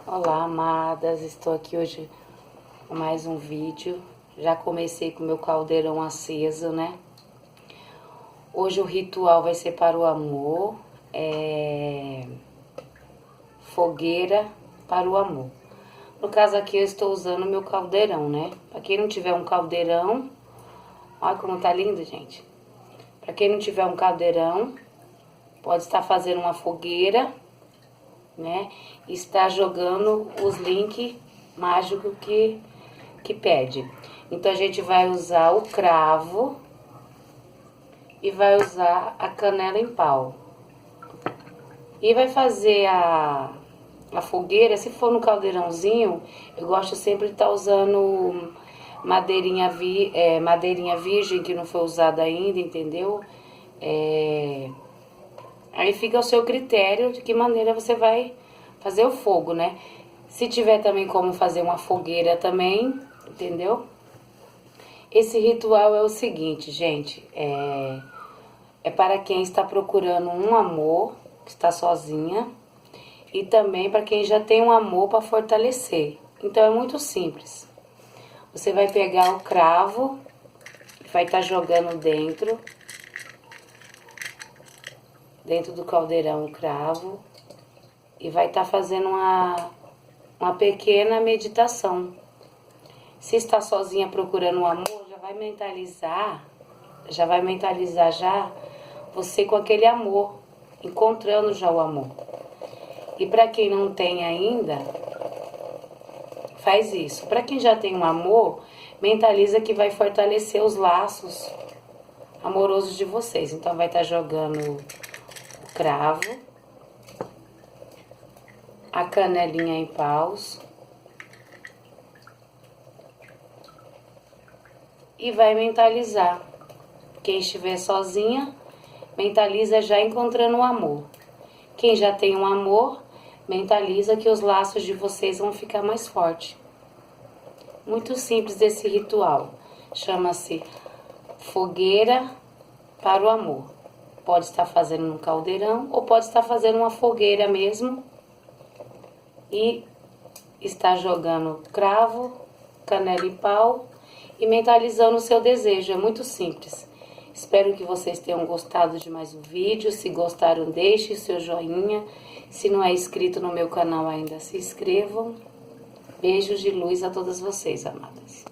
Olá, amadas, estou aqui hoje com mais um vídeo. Já comecei com o meu caldeirão aceso, né? Hoje o ritual vai ser para o amor, fogueira para o amor. No caso aqui eu estou usando o meu caldeirão, né? Para quem não tiver um caldeirão, olha como tá lindo, gente. Para quem não tiver um caldeirão, pode estar fazendo uma fogueira, né? E está jogando os links mágicos que pede. Então a gente vai usar o cravo e vai usar a canela em pau. E vai fazer a fogueira, se for no caldeirãozinho, eu gosto sempre de estar usando madeirinha virgem que não foi usada ainda, entendeu? Aí fica ao seu critério de que maneira você vai fazer o fogo, né? Se tiver também como fazer uma fogueira também, entendeu? Esse ritual é o seguinte, gente, é para quem está procurando um amor, que está sozinha, e também para quem já tem um amor para fortalecer. Então é muito simples. Você vai pegar o cravo, vai estar jogando dentro do caldeirão o cravo, e vai estar fazendo uma pequena meditação. Se está sozinha procurando um amor, já vai mentalizar já você com aquele amor, encontrando já o amor. E para quem não tem ainda, faz isso. Para quem já tem um amor, mentaliza que vai fortalecer os laços amorosos de vocês. Então vai estar jogando o cravo, a canelinha em paus e vai mentalizar. Quem estiver sozinha, mentaliza já encontrando o amor. Quem já tem um amor, mentaliza que os laços de vocês vão ficar mais fortes. Muito simples esse ritual. Chama-se fogueira para o amor. Pode estar fazendo um caldeirão ou pode estar fazendo uma fogueira mesmo. E está jogando cravo, canela e pau e mentalizando o seu desejo. É muito simples. Espero que vocês tenham gostado de mais um vídeo. Se gostaram, deixe o seu joinha. Se não é inscrito no meu canal ainda, se inscrevam. Beijos de luz a todas vocês, amadas.